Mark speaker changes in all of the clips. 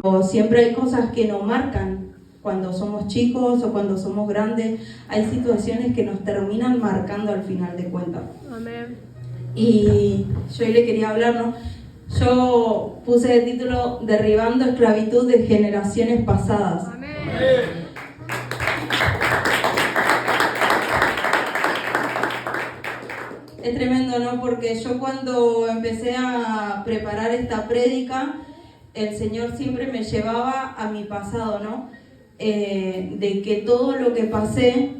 Speaker 1: O siempre hay cosas que nos marcan cuando somos chicos o cuando somos grandes. Hay situaciones que nos terminan marcando al final de cuentas.
Speaker 2: Amén.
Speaker 1: Y yo hoy le quería hablar, ¿no? Yo puse de título Derribando esclavitud de generaciones pasadas.
Speaker 2: Amén.
Speaker 1: Es tremendo, ¿no? Porque yo cuando empecé a preparar esta prédica, el Señor siempre me llevaba a mi pasado, ¿no? De que todo lo que pasé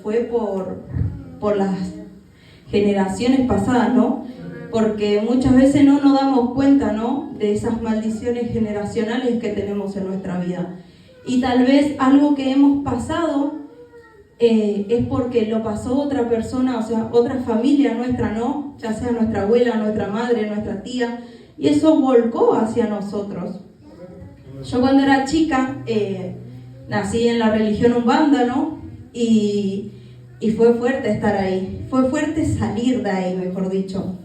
Speaker 1: fue por las generaciones pasadas, ¿no? Porque muchas veces no nos damos cuenta, ¿no? De esas maldiciones generacionales que tenemos en nuestra vida. Y tal vez algo que hemos pasado es porque lo pasó otra persona, o sea, otra familia nuestra, ¿no? Ya sea nuestra abuela, nuestra madre, nuestra tía, y eso volcó hacia nosotros. Yo cuando era chica nací en la religión Umbanda, ¿no? Y fue fuerte estar ahí, fue fuerte salir de ahí, mejor dicho,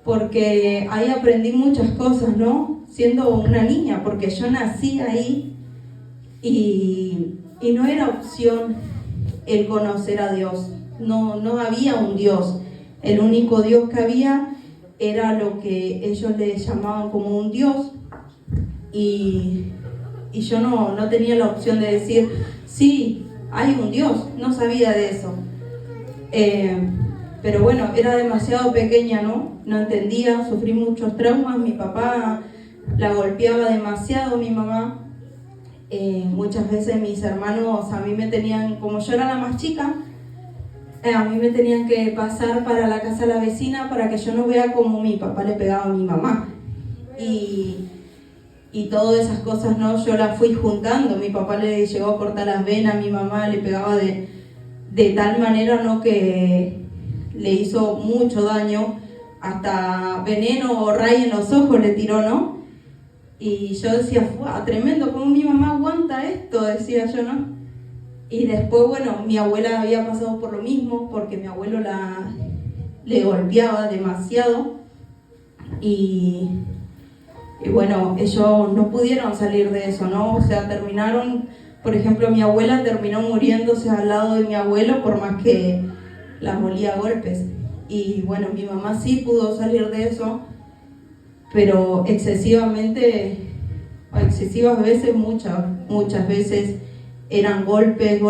Speaker 1: porque ahí aprendí muchas cosas, ¿no? Siendo una niña, porque yo nací ahí y no era opción el conocer a Dios, no había un Dios, el único Dios que había era lo que ellos le llamaban como un Dios, y yo no tenía la opción de decir, sí, hay un Dios, no sabía de eso. Pero bueno, era demasiado pequeña, ¿no? No entendía, sufrí muchos traumas, mi papá la golpeaba demasiado, mi mamá. Muchas veces mis hermanos a mí me tenían, como yo era la más chica, a mí me tenían que pasar para la casa de la vecina para que yo no vea cómo mi papá le pegaba a mi mamá. Y todas esas cosas, ¿no? Yo las fui juntando. Mi papá le llegó a cortar las venas, mi mamá le pegaba de tal manera, ¿no? Que le hizo mucho daño, hasta veneno o ray en los ojos le tiró, ¿no? Y yo decía, ¡fua! Tremendo, ¿cómo mi mamá aguanta esto? Decía yo, ¿no? Y después, bueno, mi abuela había pasado por lo mismo, porque mi abuelo le golpeaba demasiado. Y bueno, ellos no pudieron salir de eso, ¿no? O sea, terminaron, por ejemplo, mi abuela terminó muriéndose al lado de mi abuelo por más que la molía a golpes. Y bueno, mi mamá sí pudo salir de eso, pero excesivas veces, muchas veces eran golpes,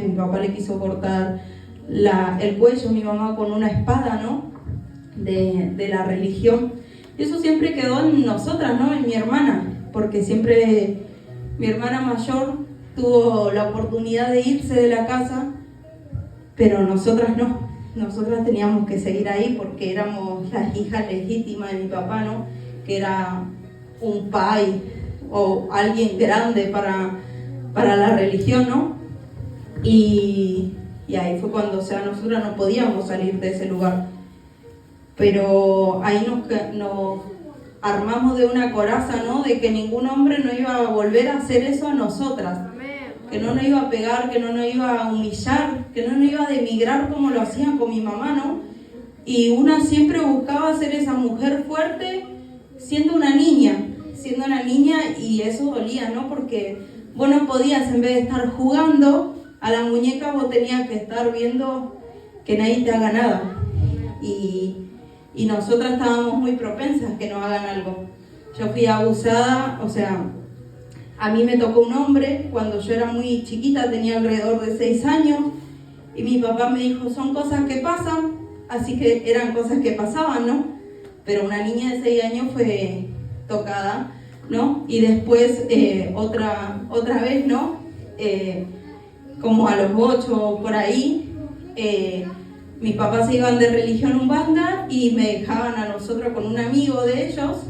Speaker 1: mi papá le quiso cortar el cuello, mi mamá con una espada, ¿no? De la religión. Y eso siempre quedó en nosotras, ¿no? En mi hermana, porque siempre mi hermana mayor tuvo la oportunidad de irse de la casa, pero nosotras no. Nosotras teníamos que seguir ahí porque éramos las hijas legítimas de mi papá, ¿no? Que era un pai o alguien grande para la religión, ¿no? Y ahí fue cuando, o sea, nosotras no podíamos salir de ese lugar. Pero ahí nos armamos de una coraza, ¿no? De que ningún hombre no iba a volver a hacer eso a nosotras. Que no nos iba a pegar, que no nos iba a humillar, que no nos iba a denigrar como lo hacían con mi mamá, ¿no? Y una siempre buscaba ser esa mujer fuerte siendo una niña, y eso dolía, ¿no? Porque vos no podías, en vez de estar jugando a la muñeca, vos tenías que estar viendo que nadie te haga nada. Y nosotras estábamos muy propensas que nos hagan algo. Yo fui abusada, o sea, a mí me tocó un hombre cuando yo era muy chiquita, tenía alrededor de 6 años, y mi papá me dijo, son cosas que pasan, así que eran cosas que pasaban, ¿no? Pero una niña de 6 años fue tocada, ¿no? Y después otra vez, ¿no? Como a los 8 por ahí, mis papás se iban de religión Umbanda y me dejaban a nosotros con un amigo de ellos,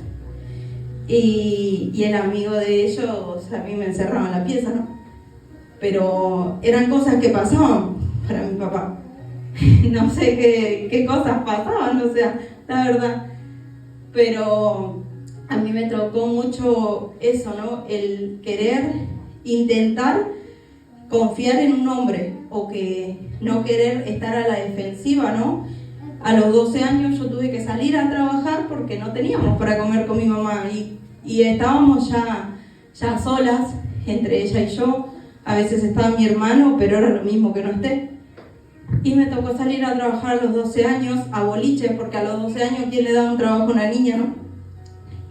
Speaker 1: y el amigo de ellos a mí me encerraba en la pieza, ¿no? Pero eran cosas que pasaban para mi papá. No sé qué cosas pasaban, o sea, la verdad. Pero a mí me tocó mucho eso, ¿no? El querer intentar confiar en un hombre, o que no querer estar a la defensiva, ¿no? A los 12 años yo tuve que salir a trabajar porque no teníamos para comer con mi mamá, y estábamos ya ya solas, entre ella y yo. A veces estaba mi hermano, pero era lo mismo que no esté. Y me tocó salir a trabajar a los 12 años, a boliche, porque a los 12 años, ¿quién le da un trabajo a una niña, no?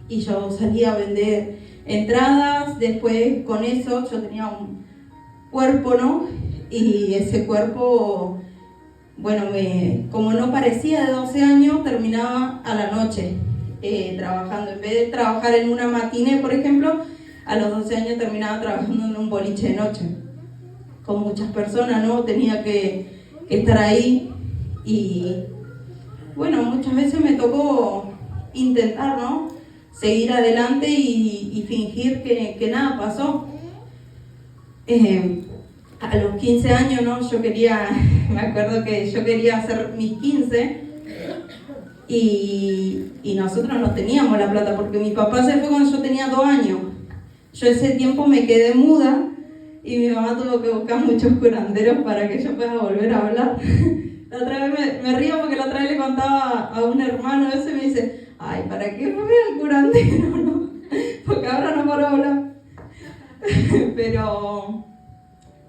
Speaker 1: Y yo salía a vender entradas. Después, con eso, yo tenía un cuerpo, ¿no? Y ese cuerpo, bueno, como no parecía de 12 años, terminaba a la noche trabajando. En vez de trabajar en una matiné, por ejemplo, a los 12 años terminaba trabajando en un boliche de noche. Con muchas personas, ¿no? Tenía que estar ahí. Y bueno, muchas veces me tocó intentar, ¿no? Seguir adelante y fingir que nada pasó. A los 15 años, ¿no? Me acuerdo que yo quería hacer mis 15 y nosotros no teníamos la plata porque mi papá se fue cuando yo tenía 2 años. Yo ese tiempo me quedé muda y mi mamá tuvo que buscar muchos curanderos para que yo pueda volver a hablar. La otra vez me río porque la otra vez le contaba a un hermano eso y me dice, ay, ¿para qué fue al curandero? ¿No? Porque ahora no paro hablar. Pero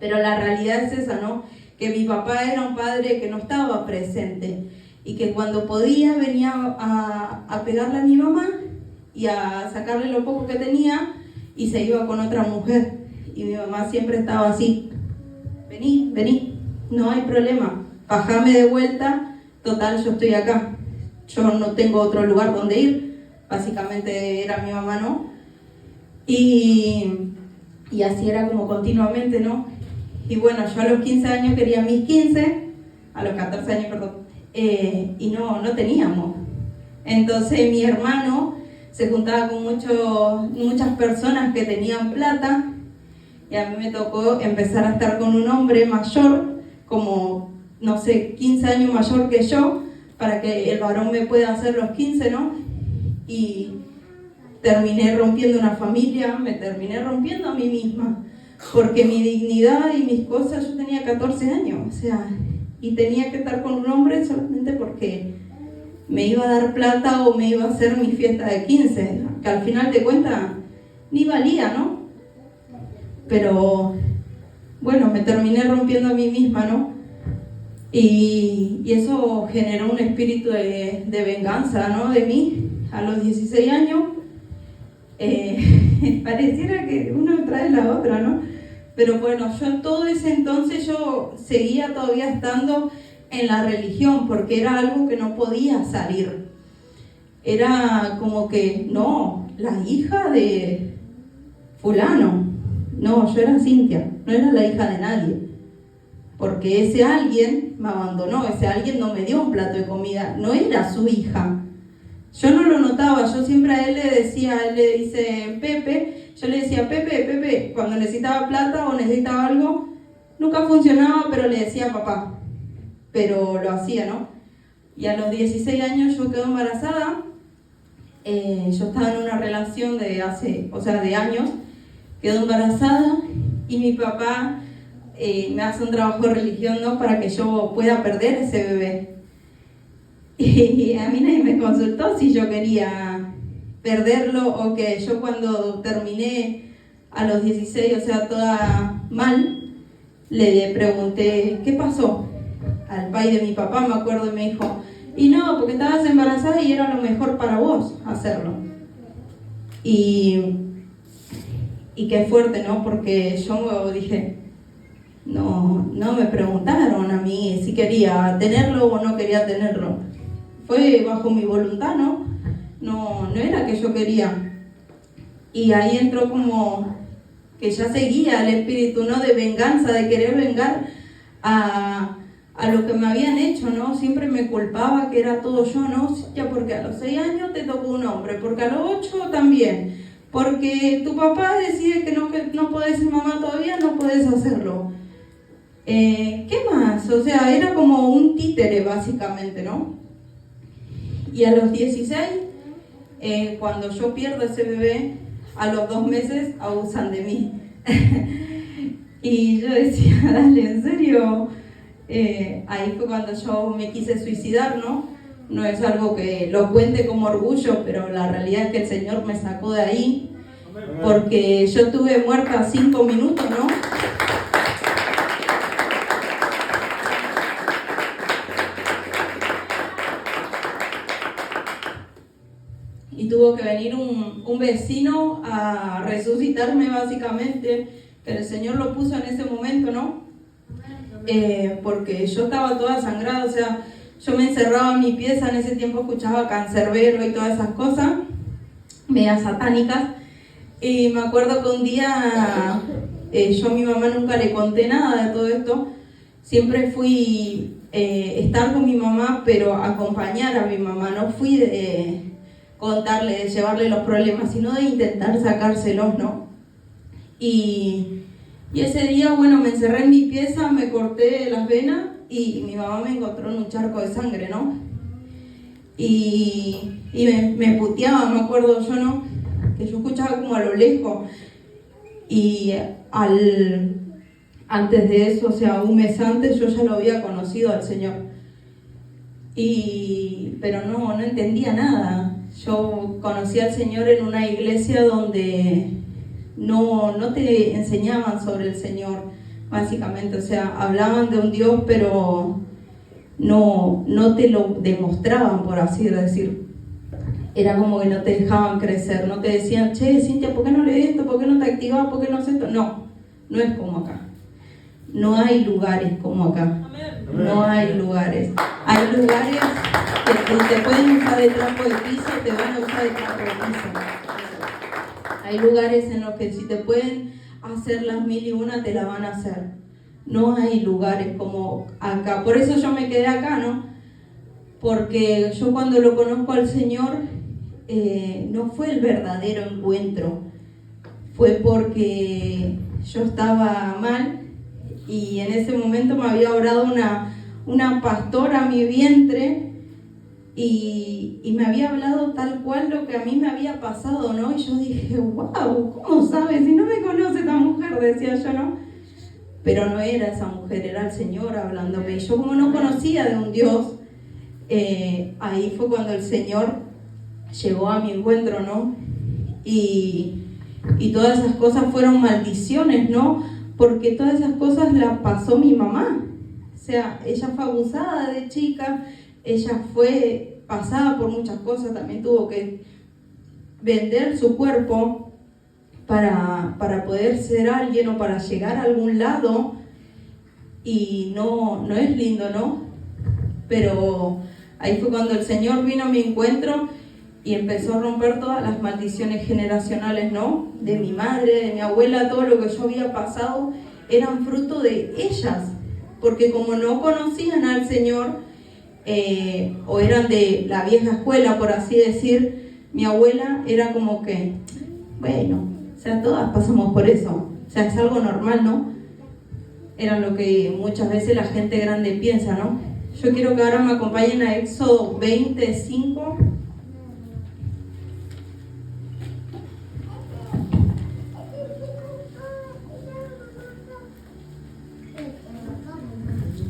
Speaker 1: la realidad es esa, ¿no? Que mi papá era un padre que no estaba presente y que cuando podía venía a pegarle a mi mamá y a sacarle lo poco que tenía y se iba con otra mujer. Y mi mamá siempre estaba así, vení, no hay problema, bajame de vuelta, total yo estoy acá, yo no tengo otro lugar donde ir, básicamente era mi mamá, ¿no? Y así era como continuamente, ¿no? Y bueno, yo a los 15 años quería mis 15, a los 14 años, perdón, y no teníamos. Entonces mi hermano se juntaba con muchas personas que tenían plata y a mí me tocó empezar a estar con un hombre mayor, como, no sé, 15 años mayor que yo, para que el varón me pueda hacer los 15, ¿no? Y terminé rompiendo una familia, me terminé rompiendo a mí misma, porque mi dignidad y mis cosas, yo tenía 14 años, o sea, y tenía que estar con un hombre solamente porque me iba a dar plata o me iba a hacer mi fiesta de 15, que al final de cuentas ni valía, ¿no? Pero bueno, me terminé rompiendo a mí misma, ¿no? Y eso generó un espíritu de venganza, ¿no? De mí, a los 16 años. Pareciera que una trae la otra, ¿no? Pero bueno, yo en todo ese entonces yo seguía todavía estando en la religión porque era algo que no podía salir. Era como que, no, la hija de fulano. No, yo era Cintia, no era la hija de nadie. Porque ese alguien me abandonó, ese alguien no me dio un plato de comida, no era su hija. Yo no lo notaba, yo siempre a él le decía, él le dice Pepe, yo le decía Pepe, cuando necesitaba plata o necesitaba algo, nunca funcionaba, pero le decía papá, pero lo hacía, ¿no? Y a los 16 años yo quedé embarazada, yo estaba en una relación de años, quedé embarazada y mi papá me hace un trabajo de religión, ¿no? Para que yo pueda perder ese bebé. Y a mí nadie me consultó si yo quería perderlo o que yo cuando terminé a los 16, o sea, toda mal, le pregunté, ¿qué pasó? Al pai de mi papá, me acuerdo, y me dijo, y no, porque estabas embarazada y era lo mejor para vos hacerlo. Y qué fuerte, ¿no? Porque yo dije, no me preguntaron a mí si quería tenerlo o no quería tenerlo. Fue bajo mi voluntad, ¿no? No era que yo quería. Y ahí entró como que ya seguía el espíritu, ¿no? De venganza, de querer vengar a lo que me habían hecho, ¿no? Siempre me culpaba que era todo yo, ¿no? Ya porque a los 6 años te tocó un hombre, porque a los 8 también, porque tu papá decide que no podés ser mamá todavía, no podés hacerlo. ¿Qué más? O sea, era como un títere básicamente, ¿no? Y a los 16, cuando yo pierdo ese bebé, a los 2 meses abusan de mí. Y yo decía, dale, ¿en serio? Ahí fue cuando yo me quise suicidar, ¿no? No es algo que lo cuente como orgullo, pero la realidad es que el Señor me sacó de ahí porque yo estuve muerta 5 minutos, ¿no? Y tuvo que venir un vecino a resucitarme básicamente, pero el Señor lo puso en ese momento, ¿no? Porque yo estaba toda sangrada, o sea, yo me encerraba en mi pieza, en ese tiempo escuchaba Cancerbero y todas esas cosas, medias satánicas, y me acuerdo que un día yo a mi mamá nunca le conté nada de todo esto, siempre fui estar con mi mamá, pero acompañar a mi mamá, no fui de contarle, de llevarle los problemas, sino de intentar sacárselos, ¿no? Y ese día, bueno, me encerré en mi pieza, me corté las venas y mi mamá me encontró en un charco de sangre, ¿no? Y me puteaba, me acuerdo yo, ¿no? Que yo escuchaba como a lo lejos. Y antes de eso, o sea, un mes antes, yo ya lo había conocido al Señor. Pero no entendía nada. Yo conocí al Señor en una iglesia donde no te enseñaban sobre el Señor, básicamente, o sea, hablaban de un Dios, pero no te lo demostraban, por así decir. Era como que no te dejaban crecer, no te decían, che, Cintia, ¿por qué no lees esto? ¿Por qué no te activas? ¿Por qué no haces esto? No es como acá. No hay lugares como acá. No hay lugares. Hay lugares que te pueden usar de trapo de piso, te van a usar de trapo de piso. Hay lugares en los que si te pueden hacer las 1001, te la van a hacer. No hay lugares como acá. Por eso yo me quedé acá, ¿no? Porque yo cuando lo conozco al Señor, no fue el verdadero encuentro. Fue porque yo estaba mal y en ese momento me había orado una pastora a mi vientre y me había hablado tal cual lo que a mí me había pasado, ¿no? Y yo dije, wow, ¿cómo sabes? Si no me conoce esta mujer, decía yo, ¿no? Pero no era esa mujer, era el Señor hablándome. Y yo como no conocía de un Dios, ahí fue cuando el Señor llegó a mi encuentro, ¿no? Y todas esas cosas fueron maldiciones, ¿no? Porque todas esas cosas las pasó mi mamá. O sea, ella fue abusada de chica, ella fue pasada por muchas cosas, también tuvo que vender su cuerpo para poder ser alguien o para llegar a algún lado, y no es lindo, ¿no? Pero ahí fue cuando el Señor vino a mi encuentro y empezó a romper todas las maldiciones generacionales, ¿no? De mi madre, de mi abuela, todo lo que yo había pasado eran fruto de ellas, porque como no conocían al Señor, o eran de la vieja escuela, por así decir, mi abuela era como que, bueno, o sea, todas pasamos por eso, o sea, es algo normal, ¿no? Era lo que muchas veces la gente grande piensa, ¿no? Yo quiero que ahora me acompañen a Éxodo 25.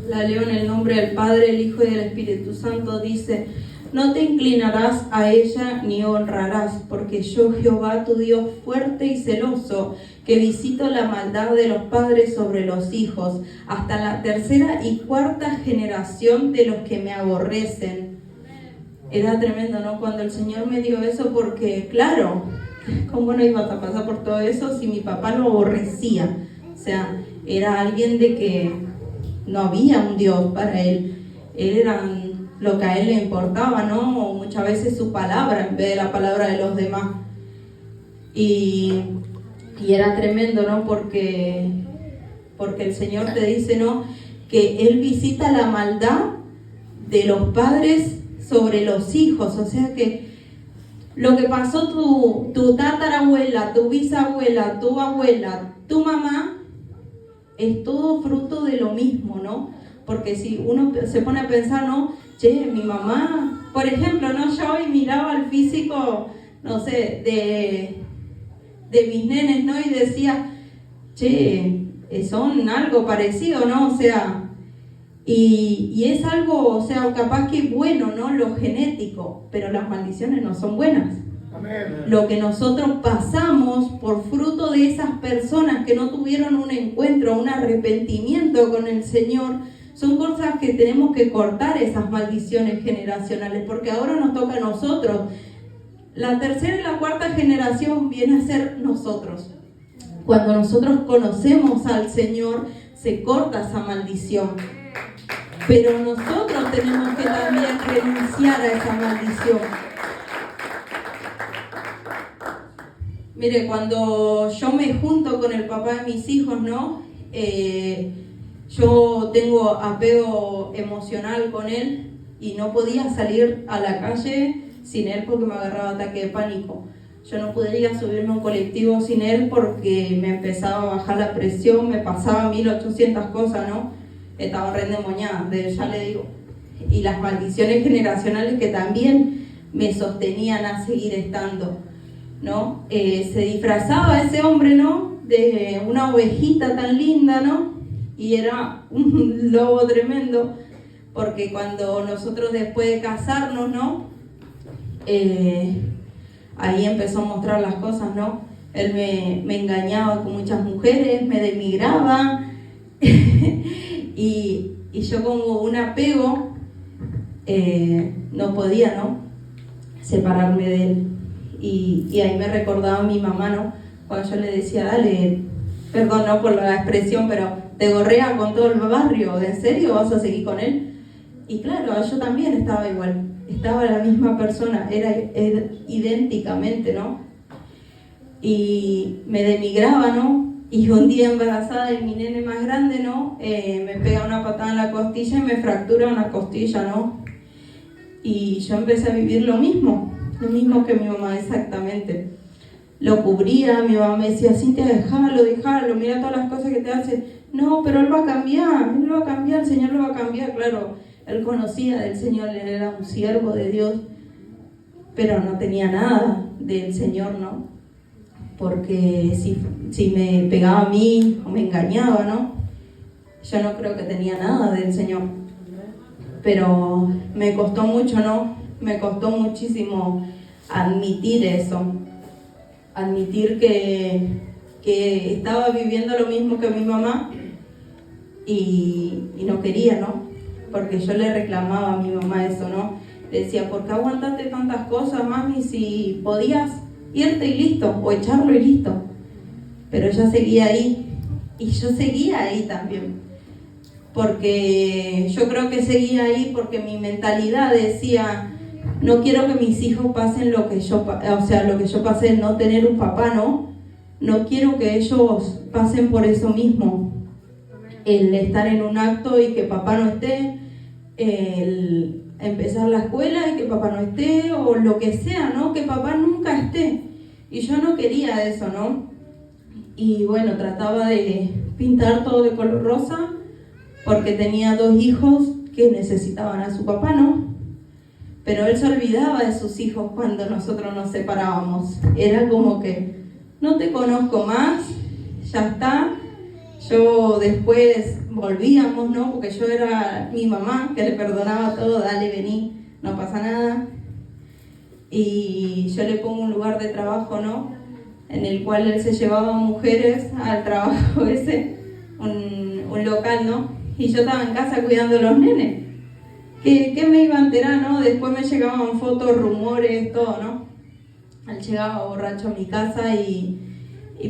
Speaker 1: La leo en el nombre del Padre, el Hijo y del Espíritu Santo. Dice: no te inclinarás a ella ni honrarás, porque yo, Jehová, tu Dios fuerte y celoso, que visito la maldad de los padres sobre los hijos, hasta la 3ª y 4ª generación de los que me aborrecen. Era tremendo, ¿no? Cuando el Señor me dio eso, porque claro, ¿cómo no ibas a pasar por todo eso si mi papá lo aborrecía? O sea, era alguien de que no había un Dios para él. Él era lo que a él le importaba, ¿no? O muchas veces su palabra en vez de la palabra de los demás. Y era tremendo, ¿no? Porque el Señor te dice, ¿no? Que Él visita la maldad de los padres sobre los hijos. O sea que lo que pasó tu tatarabuela, tu bisabuela, tu abuela, tu mamá, es todo fruto de lo mismo, ¿no? Porque si uno se pone a pensar, ¿no? Che, mi mamá, por ejemplo, ¿no? Yo hoy miraba el físico, no sé, de mis nenes, ¿no? Y decía, che, son algo parecido, ¿no? O sea, y es algo, o sea, capaz que bueno, ¿no? Lo genético, pero las maldiciones no son buenas.
Speaker 2: Amén.
Speaker 1: Lo que nosotros pasamos por fruto de esas personas que no tuvieron un encuentro, un arrepentimiento con el Señor, son cosas que tenemos que cortar, esas maldiciones generacionales, porque ahora nos toca a nosotros. La tercera y la cuarta generación viene a ser nosotros. Cuando nosotros conocemos al Señor, se corta esa maldición. Pero nosotros tenemos que también renunciar a esa maldición. Mire, cuando yo me junto con el papá de mis hijos, ¿no? Yo tengo apego emocional con él y no podía salir a la calle sin él porque me agarraba ataque de pánico. Yo no podía subirme a un colectivo sin él porque me empezaba a bajar la presión, me pasaba 1800 cosas, ¿no? Estaba re endemoniada, ya le digo. Y las maldiciones generacionales que también me sostenían a seguir estando, ¿no? Se disfrazaba ese hombre, ¿no? De una ovejita tan linda, ¿no? Y era un lobo tremendo, porque cuando nosotros después de casarnos, ¿no? Ahí empezó a mostrar las cosas, ¿no? Él me engañaba con muchas mujeres, me denigraba y yo como un apego no podía, ¿no? Separarme de él. Y ahí me recordaba mi mamá, ¿no? Cuando yo le decía, dale, perdón, no por la expresión, pero te gorrea con todo el barrio, ¿en serio vas a seguir con él? Y claro, yo también estaba igual, estaba la misma persona, era idénticamente, ¿no? Y me denigraba, ¿no? Y un día embarazada de mi nene más grande, ¿no? Me pega una patada en la costilla y me fractura una costilla, ¿no? Y yo empecé a vivir lo mismo que mi mamá exactamente. Lo cubría, mi mamá me decía, Cintia, déjalo, mira todas las cosas que te hace. No, pero él va a cambiar, el Señor lo va a cambiar, claro. Él conocía del Señor, él era un siervo de Dios, pero no tenía nada del Señor, ¿no? Porque si me pegaba a mí o me engañaba, ¿no? Yo no creo que tenía nada del Señor. Pero me costó mucho, ¿no? Me costó muchísimo admitir eso. Admitir que estaba viviendo lo mismo que mi mamá y no quería, ¿no? Porque yo le reclamaba a mi mamá eso, ¿no? Le decía, ¿por qué aguantaste tantas cosas, mami? Si podías irte y listo, o echarlo y listo. Pero ella seguía ahí y yo seguía ahí también. Porque yo creo que seguía ahí porque mi mentalidad decía, no quiero que mis hijos pasen lo que yo pasé, no tener un papá, ¿no? No quiero que ellos pasen por eso mismo. El estar en un acto y que papá no esté, el empezar la escuela y que papá no esté, o lo que sea, ¿no? Que papá nunca esté. Y yo no quería eso, ¿no? Y bueno, trataba de pintar todo de color rosa porque tenía 2 hijos que necesitaban a su papá, ¿no? Pero él se olvidaba de sus hijos cuando nosotros nos separábamos. Era como que, no te conozco más, ya está. Yo después volvíamos, ¿no? Porque yo era mi mamá, que le perdonaba todo, dale, vení, no pasa nada. Y yo le pongo un lugar de trabajo, ¿no? En el cual él se llevaba mujeres al trabajo ese, un local, ¿no? Y yo estaba en casa cuidando a los nenes. ¿Qué me iba a enterar, no? Después me llegaban fotos, rumores, todo, ¿no? Él llegaba borracho a mi casa y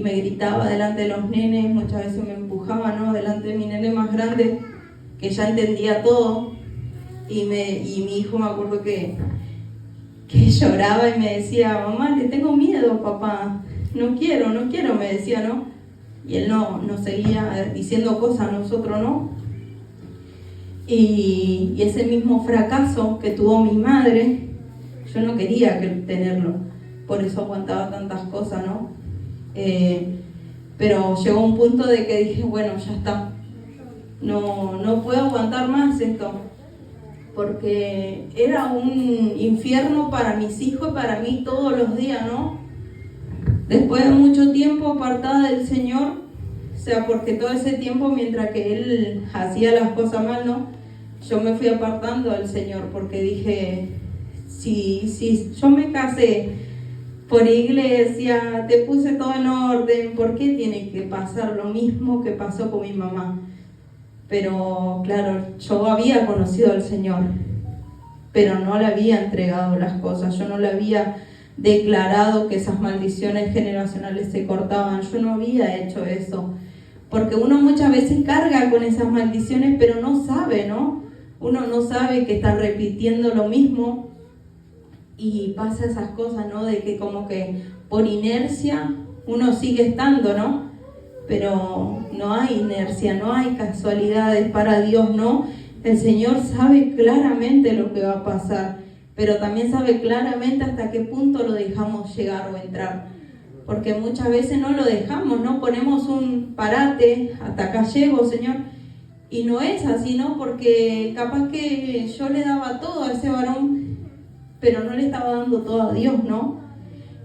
Speaker 1: me gritaba delante de los nenes, muchas veces me empujaba, ¿no? Delante de mi nene más grande, que ya entendía todo. Y mi hijo, me acuerdo que lloraba y me decía, mamá, le tengo miedo, papá, no quiero, me decía, ¿no? Y él no seguía diciendo cosas a nosotros, ¿no? Y ese mismo fracaso que tuvo mi madre, yo no quería tenerlo, por eso aguantaba tantas cosas, ¿no? Pero llegó un punto de que dije, bueno, ya está, no puedo aguantar más esto, porque era un infierno para mis hijos y para mí todos los días, ¿no? Después de mucho tiempo apartada del Señor, o sea, porque todo ese tiempo mientras que Él hacía las cosas mal, ¿no? Yo me fui apartando del Señor porque dije, si yo me casé por iglesia, te puse todo en orden, ¿por qué tiene que pasar lo mismo que pasó con mi mamá? Pero claro, yo había conocido al Señor, pero no le había entregado las cosas, yo no le había declarado que esas maldiciones generacionales se cortaban, yo no había hecho eso, porque uno muchas veces carga con esas maldiciones, pero no sabe, ¿no? Uno no sabe que está repitiendo lo mismo y pasa esas cosas, ¿no? De que como que por inercia uno sigue estando, ¿no? Pero no hay inercia, no hay casualidades para Dios, ¿no? El Señor sabe claramente lo que va a pasar, pero también sabe claramente hasta qué punto lo dejamos llegar o entrar. Porque muchas veces no lo dejamos, ¿no? Ponemos un parate, hasta acá llego, Señor. Y no es así, ¿no? Porque capaz que yo le daba todo a ese varón, pero no le estaba dando todo a Dios, ¿no?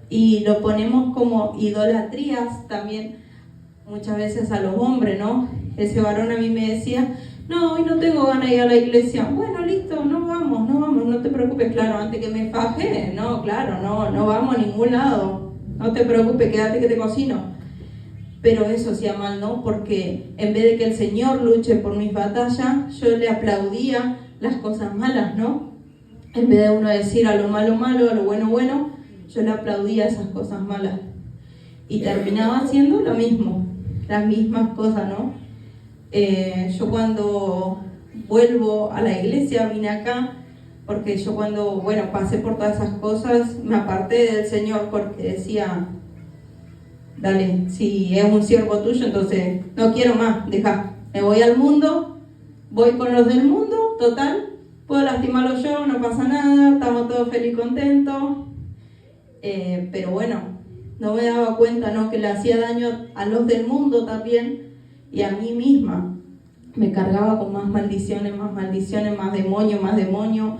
Speaker 1: Y lo ponemos como idolatrías también muchas veces a los hombres, ¿no? Ese varón a mí me decía, no, hoy no tengo ganas de ir a la iglesia. Bueno, listo, no vamos, no te preocupes, claro, antes que me faje, no, claro, no vamos a ningún lado, no te preocupes, quédate que te cocino. Pero eso hacía mal, ¿no? Porque en vez de que el Señor luche por mis batallas, yo le aplaudía las cosas malas, ¿no? En vez de uno decir a lo malo, malo, a lo bueno, bueno, yo le aplaudía esas cosas malas. Y terminaba haciendo lo mismo, las mismas cosas, ¿no? Yo cuando vuelvo a la iglesia, vine acá, porque yo cuando, pasé por todas esas cosas, me aparté del Señor porque decía, dale, si es un siervo tuyo, entonces no quiero más, deja, me voy al mundo, voy con los del mundo, total, puedo lastimarlo yo, no pasa nada, estamos todos felices y contentos, pero bueno, no me daba cuenta, ¿no? Que le hacía daño a los del mundo también y a mí misma. Me cargaba con más maldiciones, más demonio,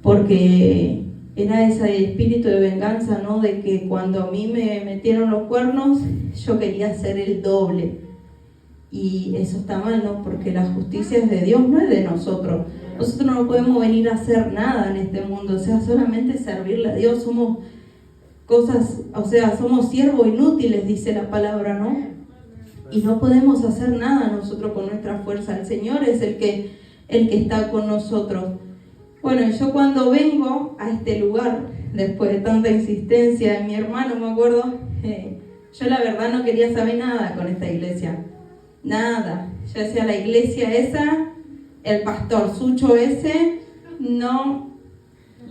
Speaker 1: porque era ese espíritu de venganza, ¿no? De que cuando a mí me metieron los cuernos, yo quería hacer el doble. Y eso está mal, ¿no? Porque la justicia es de Dios, no es de nosotros. Nosotros no podemos venir a hacer nada en este mundo, o sea, solamente servirle a Dios. Somos somos siervos inútiles, dice la palabra, ¿no? Y no podemos hacer nada nosotros con nuestra fuerza. El Señor es el que está con nosotros. Bueno, yo cuando vengo a este lugar, después de tanta insistencia de mi hermano, me acuerdo, yo la verdad no quería saber nada con esta iglesia. Nada. Yo decía, la iglesia esa, el pastor Sucho ese, no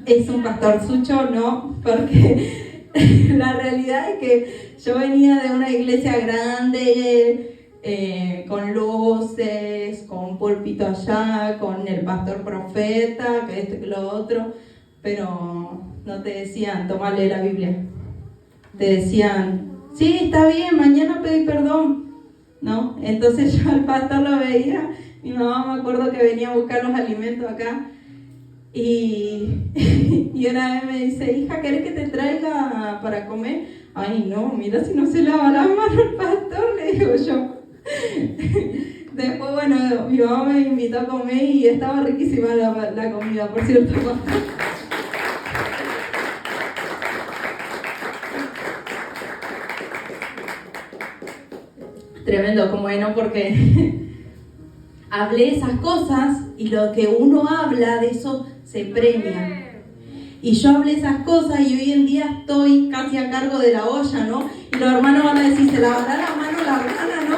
Speaker 1: es un pastor Sucho, no, porque la realidad es que yo venía de una iglesia grande, con luces, con un púlpito allá, con el pastor profeta, que esto y que lo otro, pero no te decían, tomale la Biblia. Te decían, sí, está bien, mañana pedí perdón, ¿no? Entonces yo al pastor lo veía, mi mamá me acuerdo que venía a buscar los alimentos acá, y una vez me dice, hija, ¿querés que te traiga para comer? Ay, no, mira si no se lava las manos el pastor, le digo yo. Después, mi mamá me invitó a comer y estaba riquísima la comida, por cierto. Tremendo, como no, porque hablé esas cosas y lo que uno habla de eso se premia. Y yo hablé esas cosas y hoy en día estoy casi a cargo de la olla, ¿no? Y los hermanos van a decir, ¿se lavará la mano la hermana, no?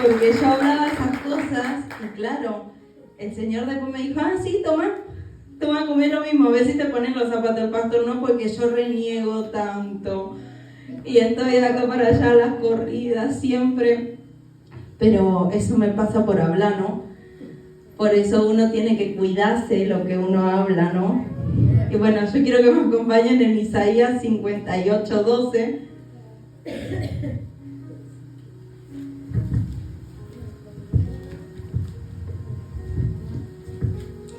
Speaker 1: Porque yo hablaba esas cosas y claro, el Señor después me dijo, sí, toma a comer lo mismo, a ver si te ponen los zapatos del pastor, no, porque yo reniego tanto. Y estoy de acá para allá a las corridas siempre. Pero eso me pasa por hablar, ¿no? Por eso uno tiene que cuidarse lo que uno habla, ¿no? Y bueno, yo quiero que me acompañen en Isaías 58:12.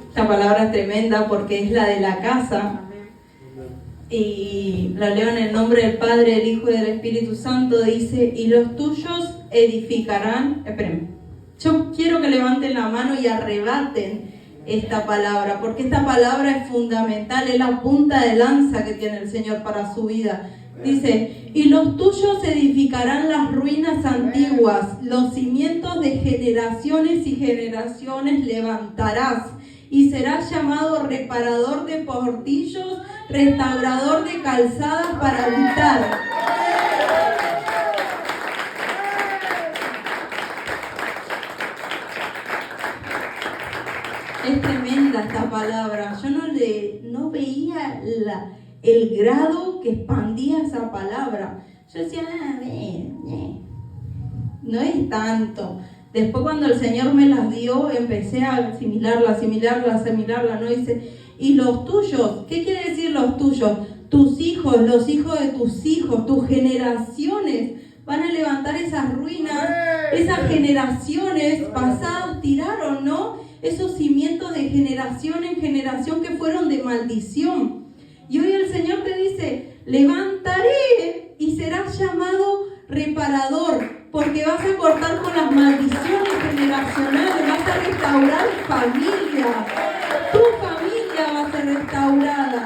Speaker 1: Esta palabra es tremenda porque es la de la casa. Y la leo en el nombre del Padre, del Hijo y del Espíritu Santo. Dice, y los tuyos edificarán. Esperen, yo quiero que levanten la mano y arrebaten esta palabra, porque esta palabra es fundamental, es la punta de lanza que tiene el Señor para su vida. Dice, y los tuyos edificarán las ruinas antiguas, los cimientos de generaciones y generaciones levantarás, y serás llamado reparador de portillos, restaurador de calzadas para habitar. Es tremenda esta palabra. Yo no veía el grado que expandía esa palabra. Yo decía, no es tanto. Después cuando el Señor me las dio, empecé a asimilarla, ¿no? Dice, y los tuyos, ¿qué quiere decir los tuyos? Tus hijos, los hijos de tus hijos, tus generaciones van a levantar esas ruinas, esas generaciones pasadas tiraron, ¿no? Esos cimientos de generación en generación que fueron de maldición. Y hoy el Señor te dice, levantaré y serás llamado reparador, porque vas a cortar con las maldiciones generacionales, vas a restaurar familia, tu familia va a ser restaurada.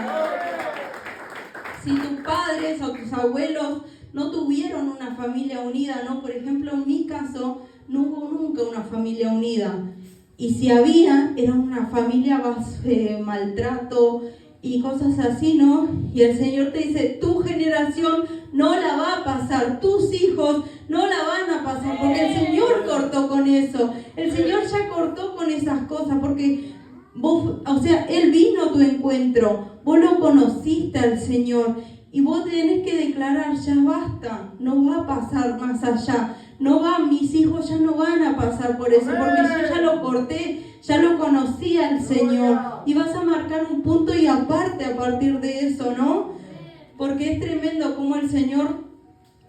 Speaker 1: Si tus padres o tus abuelos no tuvieron una familia unida, ¿no? Por ejemplo, en mi caso, no hubo nunca una familia unida. Y si había, era una familia bajo maltrato y cosas así, ¿no? Y el Señor te dice, tu generación no la va a pasar, tus hijos no la van a pasar, porque el Señor cortó con eso. El Señor ya cortó con esas cosas, porque vos, o sea, Él vino a tu encuentro, vos lo conociste al Señor, y vos tenés que declarar, ya basta, no va a pasar más allá. No va, mis hijos ya no van a pasar por eso, porque yo ya lo corté, ya lo conocí al Señor. Y vas a marcar un punto y aparte a partir de eso, ¿no? Porque es tremendo cómo el Señor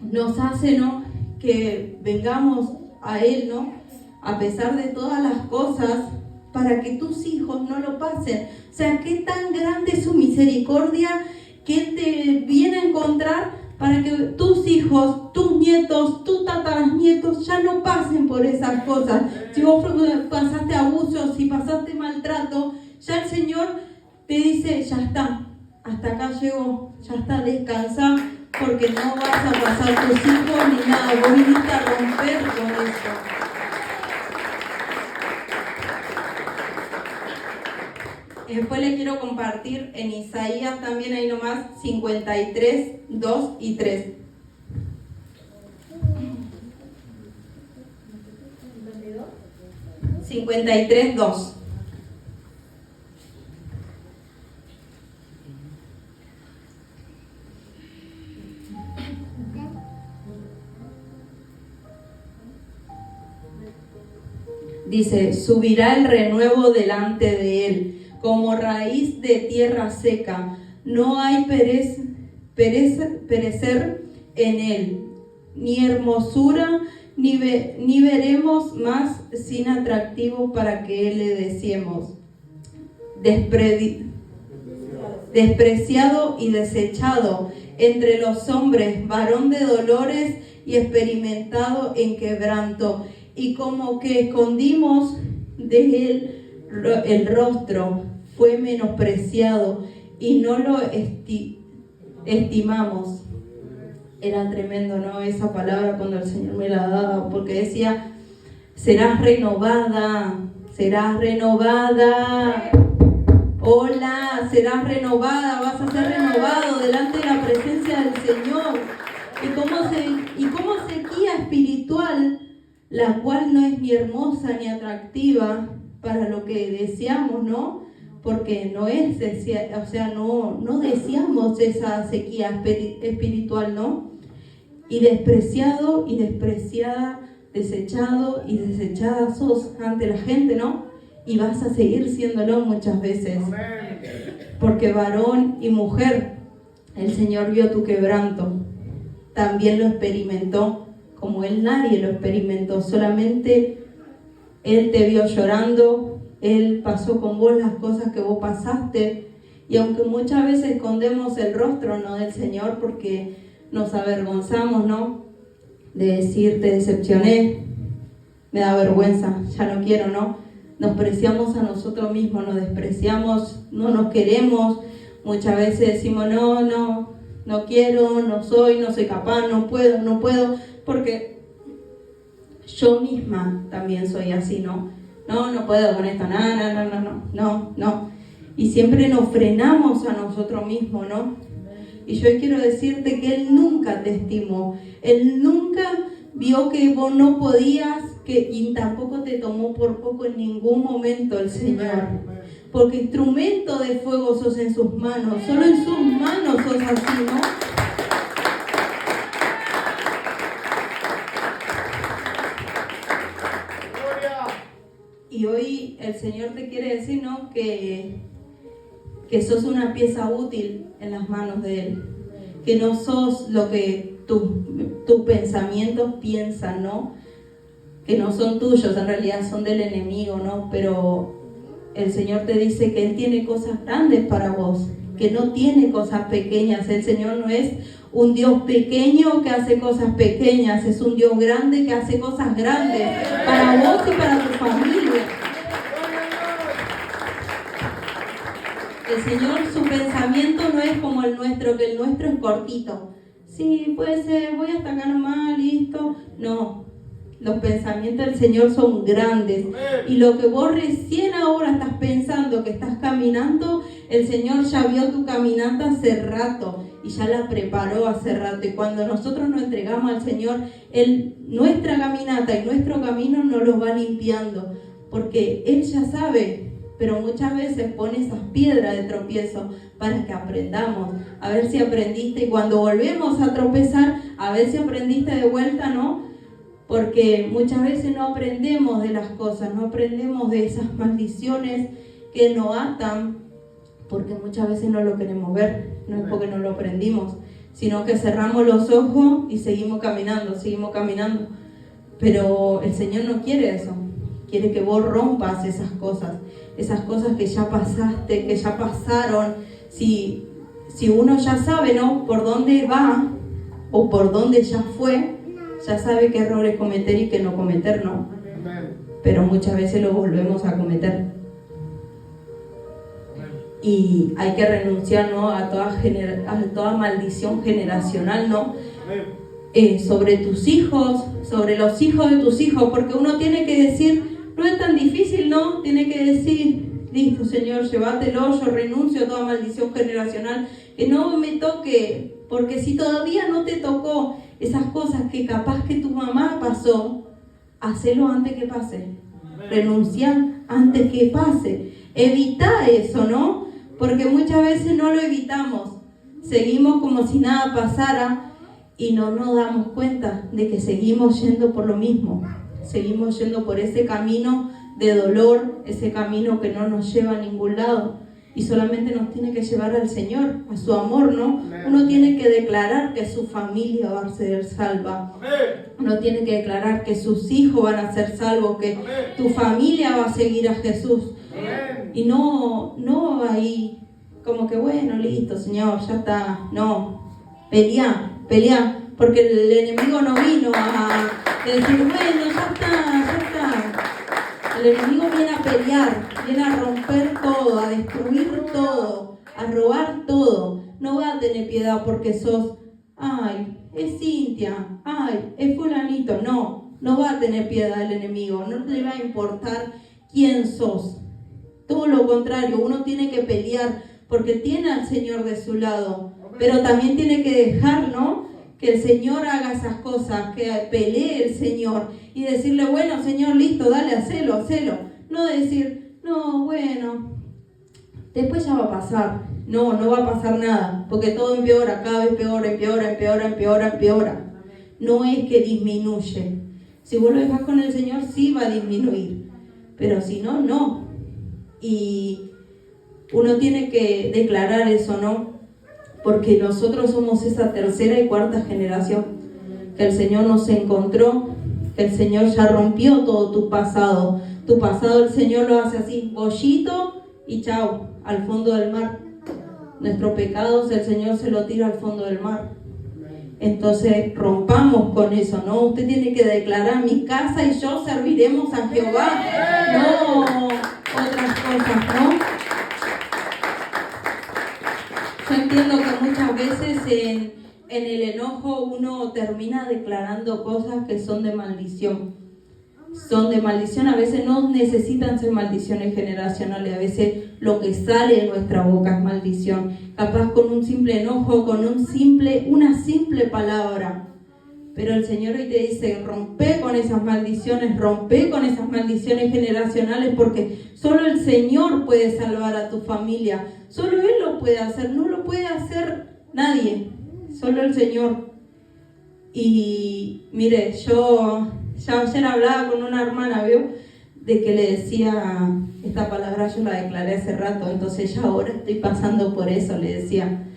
Speaker 1: nos hace, ¿no? Que vengamos a Él, ¿no? A pesar de todas las cosas, para que tus hijos no lo pasen. O sea, qué tan grande es su misericordia que te viene a encontrar para que tus hijos, tus nietos, tus tataranietos ya no pasen por esas cosas. Si vos pasaste abusos, si pasaste maltrato, ya el Señor te dice, ya está, hasta acá llegó, ya está, descansa, porque no vas a pasar tus hijos ni nada, vos viniste a romper con eso. Después les quiero compartir en Isaías también, ahí nomás, 53, 2 y 3. ¿52? 53, 2. Dice, subirá el renuevo delante de él, como raíz de tierra seca, no hay perecer en él, ni hermosura, ni veremos más sin atractivo para que él le deseemos. Despreciado y desechado entre los hombres, varón de dolores y experimentado en quebranto, y como que escondimos de él el rostro, fue menospreciado y no lo estimamos. Era tremendo, ¿no? Esa palabra cuando el Señor me la daba, porque decía, serás renovada, serás renovada. Hola, serás renovada, vas a ser renovado delante de la presencia del Señor. Y como sequía espiritual, la cual no es ni hermosa ni atractiva para lo que deseamos, ¿no? Porque no es, o sea, no deseamos esa sequía espiritual, ¿no? Y despreciado y despreciada, desechado y desechada sos ante la gente, ¿no? Y vas a seguir siéndolo muchas veces. Porque varón y mujer, el Señor vio tu quebranto, también lo experimentó, como Él nadie lo experimentó, solamente Él te vio llorando, Él pasó con vos las cosas que vos pasaste, y aunque muchas veces escondemos el rostro, ¿no?, del Señor, porque nos avergonzamos, ¿no?, de decir, te decepcioné, me da vergüenza, ya no quiero, ¿no? nos preciamos a nosotros mismos, nos despreciamos, no nos queremos. Muchas veces decimos, no quiero, no soy capaz, no puedo, porque yo misma también soy así, ¿no? No puedo con esto, no. Y siempre nos frenamos a nosotros mismos, ¿no? Y yo quiero decirte que Él nunca te estimó, Él nunca vio que vos no podías, y tampoco te tomó por poco en ningún momento el Señor. Porque instrumento de fuego sos en sus manos, solo en sus manos sos así, ¿no? Y hoy el Señor te quiere decir, ¿no? Que sos una pieza útil en las manos de Él. Que no sos lo que tus pensamientos piensan, ¿no? Que no son tuyos, en realidad son del enemigo, ¿no? Pero el Señor te dice que Él tiene cosas grandes para vos, que no tiene cosas pequeñas. El Señor no es un Dios pequeño que hace cosas pequeñas, es un Dios grande que hace cosas grandes para vos y para tu familia. El Señor, su pensamiento no es como el nuestro, que el nuestro es cortito. Sí, puede ser, voy hasta acá nomás, listo. No, los pensamientos del Señor son grandes. Y lo que vos recién ahora estás pensando, que estás caminando, el Señor ya vio tu caminata hace rato y ya la preparó hace rato. Y cuando nosotros nos entregamos al Señor, nuestra caminata y nuestro camino nos lo va limpiando, porque Él ya sabe. Pero muchas veces pone esas piedras de tropiezo para que aprendamos, a ver si aprendiste, y cuando volvemos a tropezar, a ver si aprendiste de vuelta, ¿no? Porque muchas veces no aprendemos de las cosas, no aprendemos de esas maldiciones que nos atan, porque muchas veces no lo queremos ver, no es porque no lo aprendimos, sino que cerramos los ojos y seguimos caminando. Pero el Señor no quiere eso, quiere que vos rompas esas cosas que ya pasaste, que ya pasaron. Si uno ya sabe, ¿no?, por dónde va o por dónde ya fue, ya sabe qué errores cometer y qué no cometer, ¿no? Pero muchas veces lo volvemos a cometer. Y hay que renunciar, ¿no?, a toda maldición generacional, ¿no? Sobre tus hijos, sobre los hijos de tus hijos, porque uno tiene que decir, no es tan difícil, ¿no? Tiene que decir, listo, Señor, llévatelo, yo renuncio a toda maldición generacional, que no me toque, porque si todavía no te tocó esas cosas que capaz que tu mamá pasó, hacelo antes que pase, renunciar antes que pase, evita eso, ¿no? Porque muchas veces no lo evitamos, seguimos como si nada pasara y no nos damos cuenta de que seguimos yendo por lo mismo. Seguimos yendo por ese camino de dolor, ese camino que no nos lleva a ningún lado y solamente nos tiene que llevar al Señor, a su amor, ¿no? Uno tiene que declarar que su familia va a ser salva. Uno tiene que declarar que sus hijos van a ser salvos, que tu familia va a seguir a Jesús. Y no ahí como que bueno, listo, Señor, ya está. No, pelea, porque el enemigo no vino a decir, bueno, ya está. El enemigo viene a pelear, viene a romper todo, a destruir todo, a robar todo. No va a tener piedad porque sos, ay, es Cintia, ay, es fulanito. No va a tener piedad el enemigo, no le va a importar quién sos. Todo lo contrario, uno tiene que pelear porque tiene al Señor de su lado, pero también tiene que dejar, ¿no?, que el Señor haga esas cosas, que pelee el Señor y decirle, bueno, Señor, listo, dale, hacelo. No decir, no, bueno, después ya va a pasar. No va a pasar nada, porque todo empeora, cada vez empeora. No es que disminuye. Si vos lo dejas con el Señor, sí va a disminuir, pero si no, no. Y uno tiene que declarar eso, ¿no? Porque nosotros somos esa tercera y cuarta generación que el Señor nos encontró, que el Señor ya rompió todo tu pasado. Tu pasado el Señor lo hace así, bollito y chao, al fondo del mar. Nuestros pecados el Señor se lo tira al fondo del mar. Entonces rompamos con eso, ¿no? Usted tiene que declarar, mi casa y yo serviremos a Jehová. No veces en el enojo uno termina declarando cosas que son de maldición. Son de maldición, a veces no necesitan ser maldiciones generacionales, a veces lo que sale de nuestra boca es maldición. Capaz con un simple enojo, con una simple palabra. Pero el Señor hoy te dice, rompe con esas maldiciones generacionales, porque solo el Señor puede salvar a tu familia. Solo Él lo puede hacer, no lo puede hacer nadie, solo el Señor. Y mire, yo ya ayer hablaba con una hermana, ¿vio? De que le decía, esta palabra yo la declaré hace rato, entonces ya ahora estoy pasando por eso, le decía.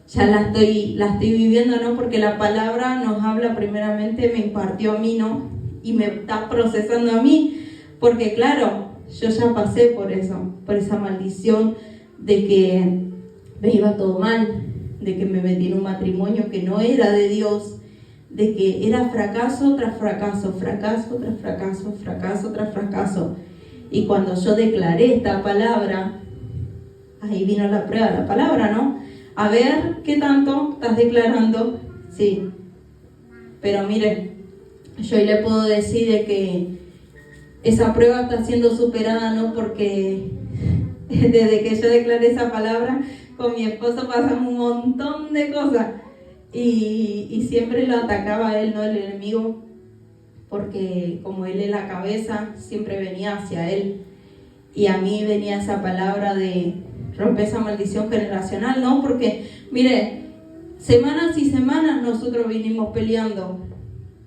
Speaker 1: Ya la estoy viviendo, ¿no? Porque la palabra nos habla primeramente, me impartió a mí, ¿no? Y me está procesando a mí, porque claro, yo ya pasé por eso, por esa maldición de que me iba todo mal, de que me metí en un matrimonio que no era de Dios, de que era fracaso tras fracaso, fracaso tras fracaso, fracaso tras fracaso. Y cuando yo declaré esta palabra, ahí vino la prueba, la palabra, ¿no? A ver, ¿qué tanto estás declarando? Sí. Pero mire, yo hoy le puedo decir de que esa prueba está siendo superada, ¿no? Porque desde que yo declaré esa palabra, con mi esposo pasan un montón de cosas. Y siempre lo atacaba a él, ¿no? El enemigo. Porque como él es la cabeza, siempre venía hacia él. Y a mí venía esa palabra de romper esa maldición generacional, ¿no? Porque, mire, semanas y semanas nosotros vinimos peleando.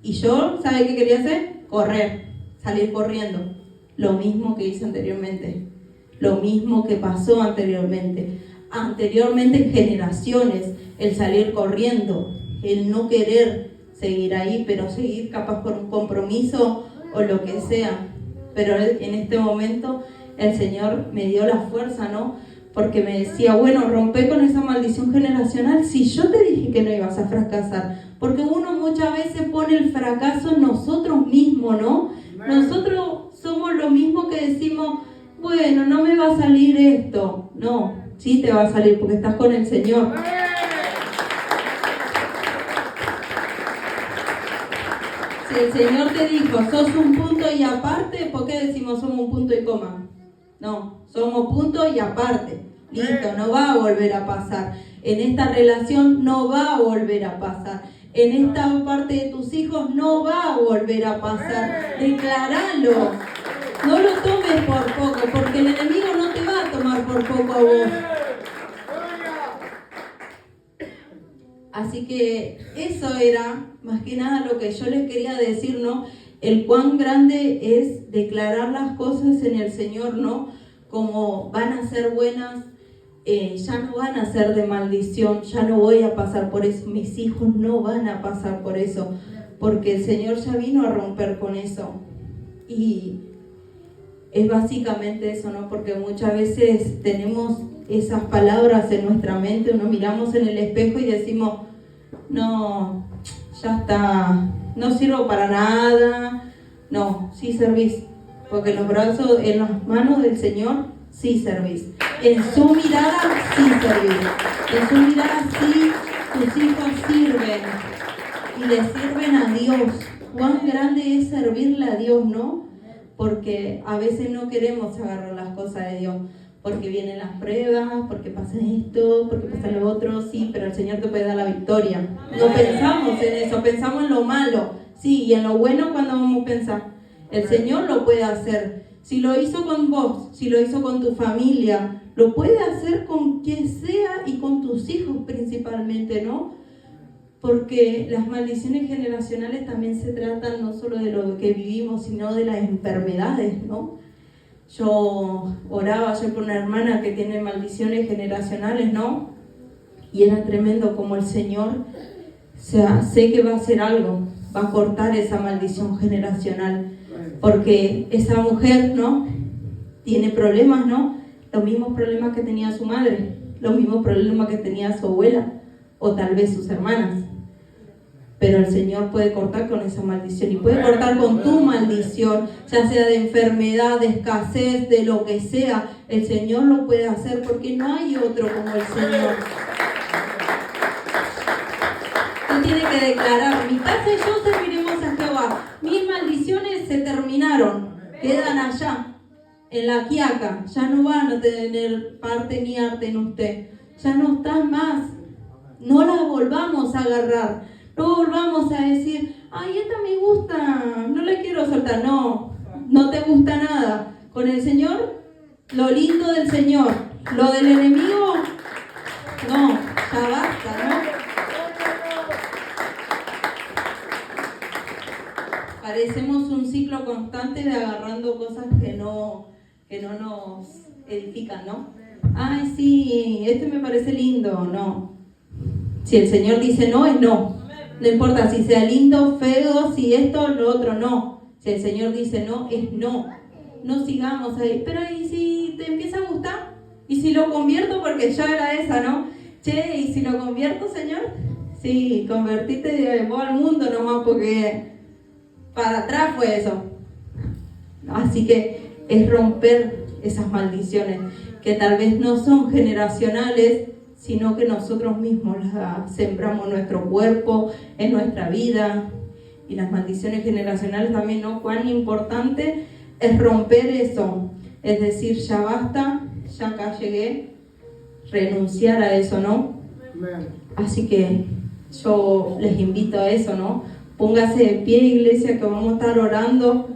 Speaker 1: Y yo, ¿sabe qué quería hacer? Correr, salir corriendo. Lo mismo que hice anteriormente. Lo mismo que pasó anteriormente. Anteriormente en generaciones, el salir corriendo, el no querer seguir ahí, pero seguir capaz por un compromiso o lo que sea. Pero en este momento el Señor me dio la fuerza, ¿no? Porque me decía, bueno, rompe con esa maldición generacional. Si yo te dije que no ibas a fracasar, porque uno muchas veces pone el fracaso en nosotros mismos, ¿no? Nosotros somos lo mismo que decimos, bueno, no me va a salir esto. No, sí te va a salir porque estás con el Señor. Si el Señor te dijo, sos un punto y aparte, ¿por qué decimos somos un punto y coma? No, somos punto y aparte. Listo, no va a volver a pasar. En esta relación no va a volver a pasar. En esta parte de tus hijos no va a volver a pasar. Declaralo. No lo tomes por poco, porque el enemigo no te va a tomar por poco a vos. Así que eso era más que nada lo que yo les quería decir, ¿no? El cuán grande es declarar las cosas en el Señor, ¿no? Como van a ser buenas, ya no van a ser de maldición, ya no voy a pasar por eso, mis hijos no van a pasar por eso, porque el Señor ya vino a romper con eso. Y es básicamente eso, ¿no? Porque muchas veces tenemos esas palabras en nuestra mente, nos miramos en el espejo y decimos, no, ya está, no sirvo para nada. No, sí servís, porque en los brazos, en las manos del Señor, sí servís. En su mirada, sí servís. En su mirada, sí, tus hijos sirven. Y le sirven a Dios. Cuán grande es servirle a Dios, ¿no? Porque a veces no queremos agarrar las cosas de Dios. Porque vienen las pruebas, porque pasa esto, porque pasa lo otro, sí, pero el Señor te puede dar la victoria. No pensamos en eso, pensamos en lo malo. Sí, y en lo bueno cuando vamos a pensar. El Señor lo puede hacer. Si lo hizo con vos, si lo hizo con tu familia, lo puede hacer con quien sea y con tus hijos principalmente, ¿no? Porque las maldiciones generacionales también se tratan no solo de lo que vivimos, sino de las enfermedades, ¿no? Yo oraba ayer por una hermana que tiene maldiciones generacionales, ¿no? Y era tremendo como el Señor, o sea, sé que va a hacer algo, va a cortar esa maldición generacional, porque esa mujer, ¿no? Tiene problemas, ¿no? Los mismos problemas que tenía su madre, los mismos problemas que tenía su abuela, o tal vez sus hermanas. Pero el Señor puede cortar con esa maldición y puede cortar con tu maldición, ya sea de enfermedad, de escasez, de lo que sea. El Señor lo puede hacer porque no hay otro como el Señor. tiene que declarar, mi casa y yo serviremos a Jehová. Mis maldiciones se terminaron, quedan allá, en la quiaca. Ya no van a tener parte ni arte en usted. Ya no están más. No la volvamos a agarrar. No volvamos a decir, ay, esta me gusta, no la quiero soltar. No, no te gusta nada. Con el Señor, lo lindo del Señor. Lo del enemigo, no, ya basta, ¿no? Parecemos un ciclo constante de agarrando cosas que no nos edifican, ¿no? Ay, sí, este me parece lindo, no. Si el Señor dice no, es no. No importa si sea lindo, feo, si esto, lo otro, no. Si el Señor dice no, es no. No sigamos ahí. Pero ¿y si te empieza a gustar? ¿Y si lo convierto? Porque ya era esa, ¿no? Che, ¿y si lo convierto, Señor? Sí, convertiste vos al mundo nomás porque para atrás fue eso. Así que es romper esas maldiciones que tal vez no son generacionales, sino que nosotros mismos las sembramos en nuestro cuerpo, en nuestra vida. Y las maldiciones generacionales también, ¿no? Cuán importante es romper eso. Es decir, ya basta, ya acá llegué, renunciar a eso, ¿no? Así que yo les invito a eso, ¿no? Póngase de pie, iglesia, que vamos a estar orando.